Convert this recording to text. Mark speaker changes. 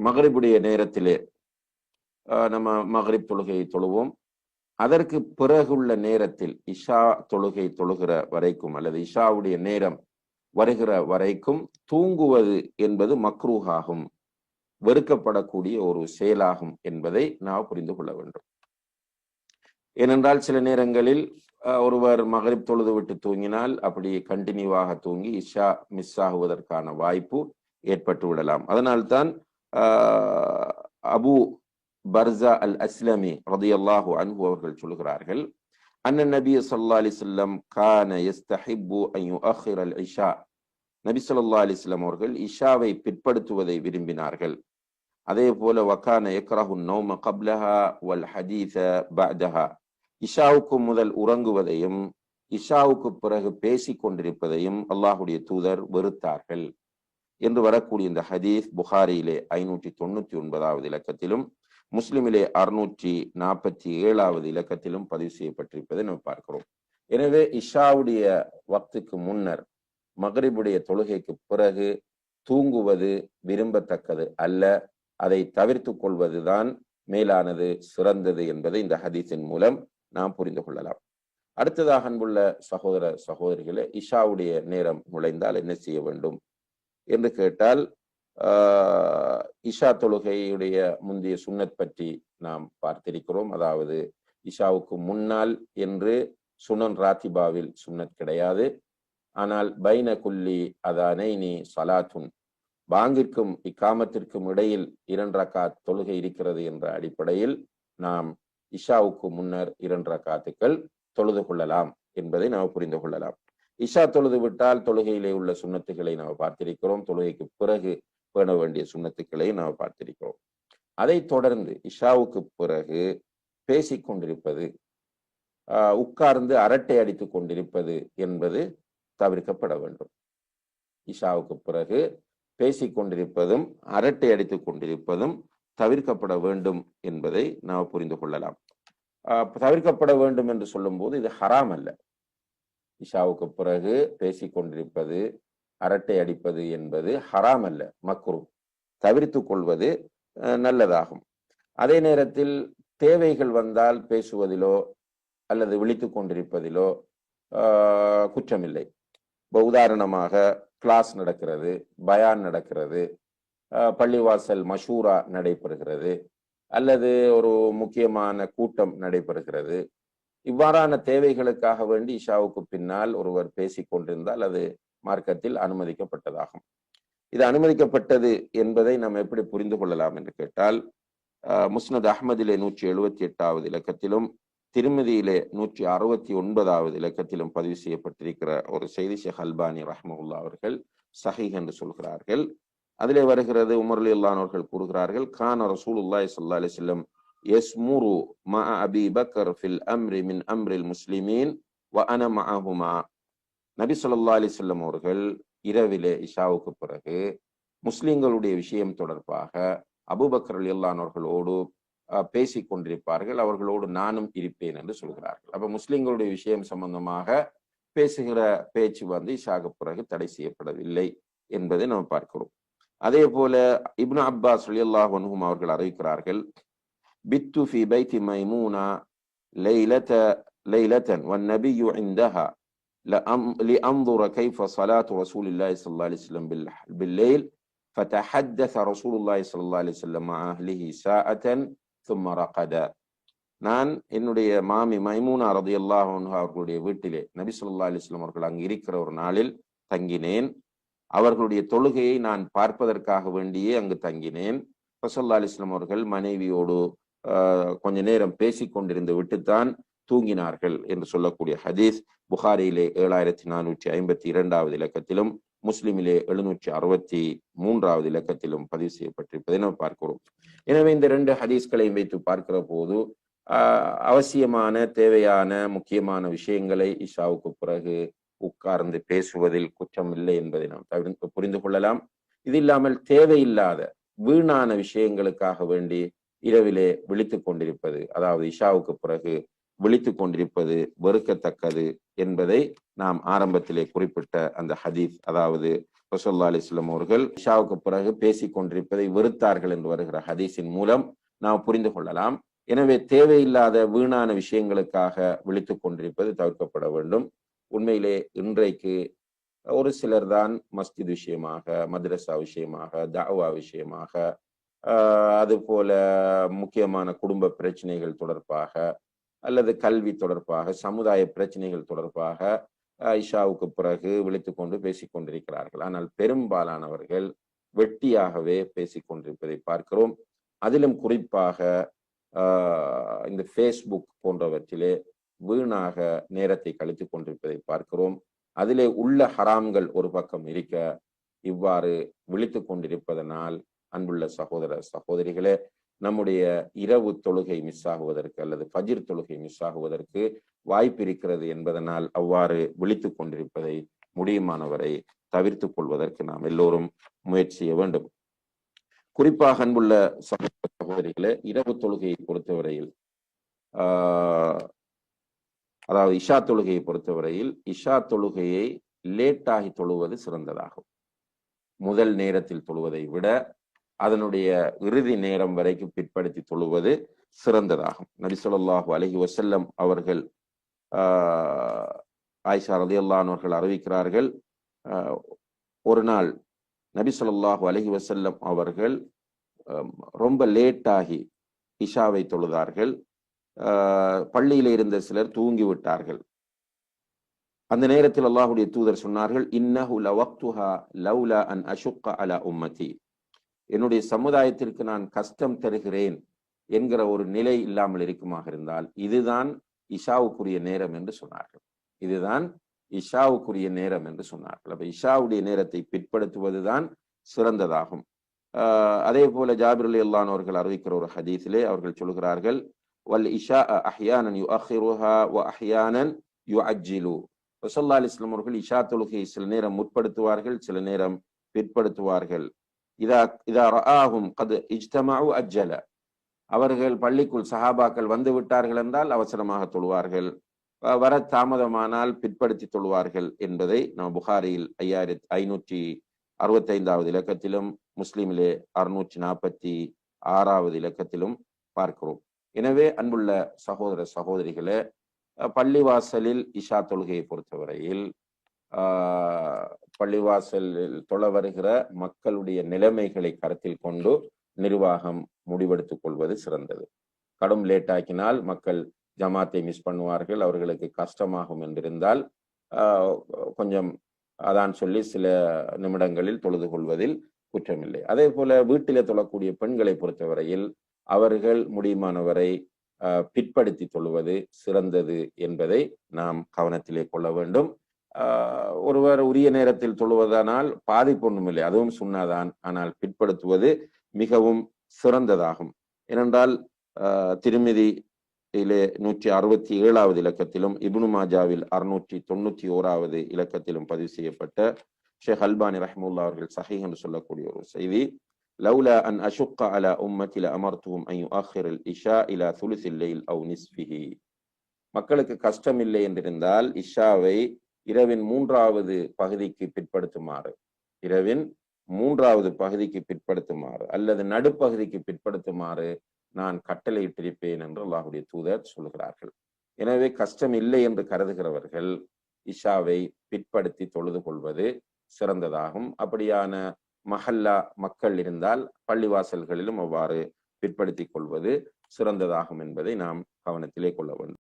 Speaker 1: மகரிபுடைய நேரத்திலே நம்ம மகரிப் தொழுகையை தொழுவோம். அதற்கு பிறகுள்ள நேரத்தில் இஷா தொழுகை தொழுகிற வரைக்கும் அல்லது இஷாவுடைய நேரம் வருகிற வரைக்கும் தூங்குவது என்பது மக்ரூஹாகும், வெறுக்கப்படக்கூடிய ஒரு செயலாகும் என்பதை நாம் புரிந்து கொள்ள வேண்டும். ஏனென்றால் சில நேரங்களில் ஒருவர் மகரிப் தொழுது விட்டு தூங்கினால் அப்படி கண்டினியூவாக தூங்கி இஷா மிஸ் ஆகுவதற்கான வாய்ப்பு ஏற்பட்டு விடலாம். அதனால்தான் அபு பர்ஸா அல் அஸ்லமி ரலியல்லாஹு அன்ஹு அவர்கள் சொல்கிறார்கள், அன்ன நபி ஸல்லல்லாஹு அலைஹி வஸல்லம் கான யஸ்தஹிப்பு அன் யுஅخر அல் இஷா. நபி ஸல்லல்லாஹு அலைஹி வஸல்லம் அவர்கள் இஷாவை பிற்படுத்துவதை விரும்பினார்கள். அதே போல வகான யக்ரஹு நௌம கப்லஹா வல் ஹதீஸ பஅதஹா. இஷாவுக்கு முதல் உறங்குவதையும் இஷாவுக்கு பிறகு பேசிக் கொண்டிருப்பதையும் அல்லாஹுடைய தூதர் வெறுத்தார்கள் என்று வரக்கூடிய இந்த ஹதீஸ் புகாரியிலே 599வது இலக்கத்திலும் முஸ்லிமிலே 647வது இலக்கத்திலும் பதிவு செய்யப்பட்டிருப்பதை நாம் பார்க்கிறோம். எனவே இஷாவுடைய வக்துக்கு முன்னர் மகரிபுடைய தொழுகைக்கு பிறகு தூங்குவது விரும்பத்தக்கது அல்ல, அதை தவிர்த்து கொள்வதுதான் மேலானது, சிறந்தது என்பதை இந்த ஹதீஸின் மூலம் நாம் புரிந்து கொள்ளலாம். அடுத்ததாக அன்புள்ள சகோதர சகோதரிகளே, இஷாவுடைய நேரம் நுழைந்தால் என்ன செய்ய வேண்டும் என்று கேட்டால், இஷா தொழுகையுடைய முந்தைய சுன்னத் பற்றி நாம் பார்த்திருக்கிறோம். அதாவது இஷாவுக்கு முன்னால் என்று சுனன் ராத்திபாவில் சுன்னத் கிடையாது. ஆனால் பைன குல்லி அதானைனி சலாத்துன், பாங்கிற்கும் இக்காமத்திற்கும் இடையில் 2 ரக்காத் தொழுகை இருக்கிறது என்ற அடிப்படையில் நாம் இஷாவுக்கு முன்னர் 2 ரக்காத்துக்கள் தொழுது கொள்ளலாம் என்பதை நாம் புரிந்து கொள்ளலாம். இஷா தொழுது விட்டால் தொழுகையிலே உள்ள சுன்னத்துக்களை நாம் பார்த்திருக்கிறோம். தொழுகைக்கு பிறகு பேண வேண்டிய சுன்னத்துக்களை நாம் பார்த்திருக்கிறோம். அதை தொடர்ந்து இஷாவுக்கு பிறகு பேசிக்கொண்டிருப்பது, உட்கார்ந்து அரட்டை அடித்துக் கொண்டிருப்பது என்பது தவிர்க்கப்பட வேண்டும். இஷாவுக்கு பிறகு பேசிக்கொண்டிருப்பதும் அரட்டை அடித்துக் கொண்டிருப்பதும் தவிர்க்கப்பட வேண்டும் என்பதை நாம் புரிந்து கொள்ளலாம். தவிர்க்கப்பட வேண்டும் என்று சொல்லும் போது இது ஹராம் அல்ல. இஷாவுக்கு பிறகு பேசிக்கொண்டிருப்பது, அரட்டை அடிப்பது என்பது ஹராம் அல்ல, மக்ரூ. தவிர்த்து கொள்வது நல்லதாகும். அதே நேரத்தில் தேவைகள் வந்தால் பேசுவதிலோ அல்லது விழித்து கொண்டிருப்பதிலோ குற்றமில்லை. உதாரணமாக கிளாஸ் நடக்கிறது, பயான் நடக்கிறது, பள்ளிவாசல் மஷூரா நடைபெறுகிறது, அல்லது ஒரு முக்கியமான கூட்டம் நடைபெறுகிறது. இவ்வாறான தேவைகளுக்காக வேண்டி இஷாவுக்கு பின்னால் ஒருவர் பேசிக் கொண்டிருந்தால் அது மார்க்கத்தில் அனுமதிக்கப்பட்டதாகும். இது அனுமதிக்கப்பட்டது என்பதை நாம் எப்படி புரிந்து கொள்ளலாம் என்று கேட்டால், முஸ்னத் அஹ்மதிலே 178வது இலக்கத்திலும் திருமதியிலே 169வது இலக்கத்திலும் பதிவு செய்யப்பட்டிருக்கிற ஒரு செய்தி ஷேக் அல்பானி ரஹ்மத்துல்லாஹி அவர்கள் சஹீஹ் என்று சொல்கிறார்கள். அதிலே வருகிறது, உமர் ரலியல்லாஹு அவர்கள் கூறுகிறார்கள், கான ரசூலுல்லாஹி ஸல்லல்லாஹு அலைஹி வஸல்லம் யஸ்முரு மஅ அபீ பக்கர் ஃபில் அம்ரி மின் அம்ரில் முஸ்லிமீன் வ அன மஅஹுமா. நபி ஸல்லல்லாஹு அலைஹி வஸல்லம் அவர்கள் இரவிலே இஷாவுக்கு பிறகு முஸ்லிம்களுடைய விஷயம் தொடர்பாக அபூபக்கர் ரலியல்லாஹு அவர்களோடு பேசிக் கொண்டிருப்பார்கள், அவர்களோடு நானும் இருப்பேன் என்று சொல்கிறார்கள். அப்ப முஸ்லிம்களுடைய விஷயம் சம்பந்தமாக பேசுகிற பேச்சு இஷாவுக்கு பிறகு தடை செய்யப்படவில்லை என்பதை நாம் பார்க்கிறோம். அதே போல இப்னு அப்பாஸ் ரலியல்லாஹு அன்ஹுமா அவர்கள் அறிவிக்கிறார்கள், பித்து ஃபி பைத்தி மைமூனா லைலத்தன் வன்னபியு இந்தஹா لأنظر كيف صلاة رسول الله صلى الله عليه وسلم بالليل فتحدث رسول الله صلى الله عليه وسلم مع أهله ساعة ثم رقد. நான் என்னுடைய மாமி மைமூனா ரலியல்லாஹு அன்ஹா அவர்களுடைய வீட்டிலே நபி ஸல்லல்லாஹு அலைஹி வஸல்லம் அவர்கள் அங்கு இருக்கிற ஒரு நாளில் தங்கினேன். அவர்களுடைய தொழுகையை நான் பார்ப்பதற்காக வேண்டியே அங்கு தங்கினேன். ஸல்லல்லாஹு அலைஹி வஸல்லம் அவர்கள் மனைவியோடு கொஞ்ச நேரம் பேசிக் கொண்டிருந்து விட்டுத்தான் தூங்கினார்கள் என்று சொல்லக்கூடிய ஹதீஸ் புகாரியிலே 7452வது இலக்கத்திலும் முஸ்லிமிலே 763வது இலக்கத்திலும் பதிவு செய்யப்பட்டிருப்பதை நாம் பார்க்கிறோம். எனவே இந்த 2 ஹதீஸ்களையும் வைத்து பார்க்கிற போது அவசியமான, தேவையான, முக்கியமான விஷயங்களை இஷாவுக்கு பிறகு உட்கார்ந்து பேசுவதில் குற்றம் இல்லை என்பதை நாம் புரிந்து கொள்ளலாம். இது இல்லாமல் தேவையில்லாத வீணான விஷயங்களுக்காக வேண்டி இரவிலே விழித்துக் கொண்டிருப்பது, அதாவது இஷாவுக்கு பிறகு விழித்துக் கொண்டிருப்பது வெறுக்கத்தக்கது என்பதை நாம் ஆரம்பத்திலே குறிப்பிட்ட அந்த ஹதீஸ், அதாவது ரசூலுல்லாஹி அலைஹி வஸல்லம் அவர்கள் இஷாவுக்கு பிறகு பேசிக் கொண்டிருப்பதை வெறுத்தார்கள் என்று வருகிற ஹதீஸின் மூலம் நாம் புரிந்து கொள்ளலாம். எனவே தேவையில்லாத வீணான விஷயங்களுக்காக விழித்துக் கொண்டிருப்பது தவிர்க்கப்பட வேண்டும். உண்மையிலே இன்றைக்கு ஒரு சிலர் தான் மஸ்ஜித் விஷயமாக, மദ്രஸா விஷயமாக, தஅவா விஷயமாக, அது போல முக்கியமான குடும்ப பிரச்சனைகள் தொடர்பாக அல்லது கல்வி தொடர்பாக, சமுதாய பிரச்சனைகள் தொடர்பாக இஷாவுக்கு பிறகு விழித்துக் கொண்டு பேசிக் கொண்டிருக்கிறார்கள். ஆனால் பெரும்பாலானவர்கள் வெட்டியாகவே பேசிக் கொண்டிருப்பதை பார்க்கிறோம். அதிலும் குறிப்பாக இந்த ஃபேஸ்புக் போன்றவற்றிலே வீணாக நேரத்தை கழித்துக் கொண்டிருப்பதை பார்க்கிறோம். அதிலே உள்ள ஹராம்கள் ஒரு பக்கம் இருக்க, இவ்வாறு விழித்துக் கொண்டிருப்பதனால் அன்புள்ள சகோதர சகோதரிகளே, நம்முடைய இரவு தொழுகை மிஸ் ஆகுவதற்கு அல்லது ஃபஜ்ர் தொழுகை மிஸ் ஆகுவதற்கு வாய்ப்பு இருக்கிறது என்பதனால் அவ்வாறு விழித்துக் கொண்டிருப்பதை முடியுமானவரை தவிர்த்துக் கொள்வதற்கு நாம் எல்லோரும் முயற்சி செய்ய வேண்டும். குறிப்பாக அன்புள்ள சகோதர சகோதரிகளே, இரவு தொழுகையை பொறுத்தவரையில் அதாவது இஷா தொழுகையை பொறுத்தவரையில் இஷா தொழுகையை லேட்டாகி தொழுவது சிறந்ததாகும். முதல் நேரத்தில் தொழுவதை விட அதனுடைய இறுதி நேரம் வரைக்கும் பிற்படுத்தி தொழுவது சிறந்ததாகும். நபி ஸல்லல்லாஹு அலைஹி வஸல்லம் அவர்கள் ஆயிஷா ரலியல்லாஹு அன்ஹா அவர்கள் அறிவிக்கிறார்கள், ஒரு நாள் நபி ஸல்லல்லாஹு அலைஹி வஸல்லம் அவர்கள் ரொம்ப லேட்டாகி இஷாவை தொழுதார்கள். பள்ளியில இருந்த சிலர் தூங்கி விட்டார்கள். அந்த நேரத்தில் அல்லாஹ்வுடைய தூதர் சொன்னார்கள், இன்னஹு லவக்துஹா லௌலா அன் அஷுக்க அலா உம்மதி, என்னுடைய சமுதாயத்திற்கு நான் கஷ்டம் தருகிறேன் என்கிற ஒரு நிலை இல்லாமல் இருக்குமாக இருந்தால் இதுதான் இஷாவுக்குரிய நேரம் என்று சொன்னார்கள். இதுதான் இஷாவுக்குரிய நேரம் என்று சொன்னார்கள். அப்ப இஷாவுடைய நேரத்தை பிற்படுத்துவதுதான் சிறந்ததாகும். அதே போல ஜாபிர் ரலியல்லாஹு அன்ஹு அவர்கள் அறிவிக்கிற ஒரு ஹதீஸிலே அவர்கள் சொல்கிறார்கள், வல் இஷா அஹ்யானன் யுஅখিருஹா வ அஹ்யானன் யுஅஜ்ஜிலு. ரசூலுல்லாஹி அலைஹி வஸல்லம் அவர்கள் இஷா தொழுகையை சில நேரம் முற்படுத்துவார்கள், சில நேரம் பிற்படுத்துவார்கள். இதா ரஆஹும் கத் இஜ்தமஉ அஜ்ஜல, அவர்கள் பள்ளிக்குள் சஹாபாக்கள் வந்து விட்டார்கள் என்றால் அவசரமாக தொழுவார்கள், வர தாமதமானால் பிற்படுத்தி தொழுவார்கள் என்பதை நாம் புகாரியில் 5565வது இலக்கத்திலும் முஸ்லிமிலே 646வது இலக்கத்திலும் பார்க்கிறோம். எனவே அன்புள்ள சகோதர சகோதரிகளே, பள்ளிவாசலில் இஷா தொழுகையை பொறுத்தவரையில் பள்ளிவாசலில் தொழ வருகிற மக்களுடைய நிலைமைகளை கருத்தில் கொண்டு நிர்வாகம் முடிவெடுத்துக் கொள்வது சிறந்தது. கடும் லேட் ஆக்கினால் மக்கள் ஜமாத்தை மிஸ் பண்ணுவார்கள், அவர்களுக்கு கஷ்டமாகும் என்றிருந்தால் கொஞ்சம் அதான் சொல்லி சில நிமிடங்களில் தொழுது கொள்வதில் குற்றமில்லை. அதே போல வீட்டிலே தொழக்கூடிய பெண்களை பொறுத்தவரையில் அவர்கள் முடியுமானவரை பிற்படுத்தி தொழுவது சிறந்தது என்பதை நாம் கவனத்திலே கொள்ள வேண்டும். ஒருவர் உரிய நேரத்தில் தொழுவதனால் பாதிப்பு ஒன்றுமில்லை, அதுவும் சுன்னாதான். ஆனால் பிற்படுத்துவது மிகவும் சிறந்ததாகும். ஏனென்றால் திர்மிதியிலே 167வது இலக்கத்திலும் இப்னு மாஜாவில் 691வது இலக்கத்திலும் பதிவு செய்யப்பட்ட ஷேக் அல்பானி ரஹ்மத்துல்லாஹி அவர்கள் சஹீஹ் என்று சொல்லக்கூடிய ஒரு செய்தி, லௌலா அன் அஷுக்க அலா உம்மதி லஅமர்துஹும் அன் யுஅখিரல் இஷா இலா சுலுஸில் லைல் அவ் நிஸ்ஃபிஹி. மக்களுக்கு கஷ்டம் இல்லை என்றிருந்தால் இஷாவை இரவின் 3வது பகுதிக்கு பிற்படுத்துமாறு, இரவின் 3வது பகுதிக்கு பிற்படுத்துமாறு அல்லது நடுப்பகுதிக்கு பிற்படுத்துமாறு நான் கட்டளையிட்டிருப்பேன் என்று அல்லாஹ்வுடைய தூதர் சொல்கிறார்கள். எனவே கஷ்டம் இல்லை என்று கருதுகிறவர்கள் இஷாவை பிற்படுத்தி தொழுது கொள்வது சிறந்ததாகும். அப்படியான மஹல்லா மக்கள் இருந்தால் பள்ளிவாசல்களிலும் அவ்வாறு பிற்படுத்திக் கொள்வது சிறந்ததாகும் என்பதை நாம் கவனத்திலே கொள்ள வேண்டும்.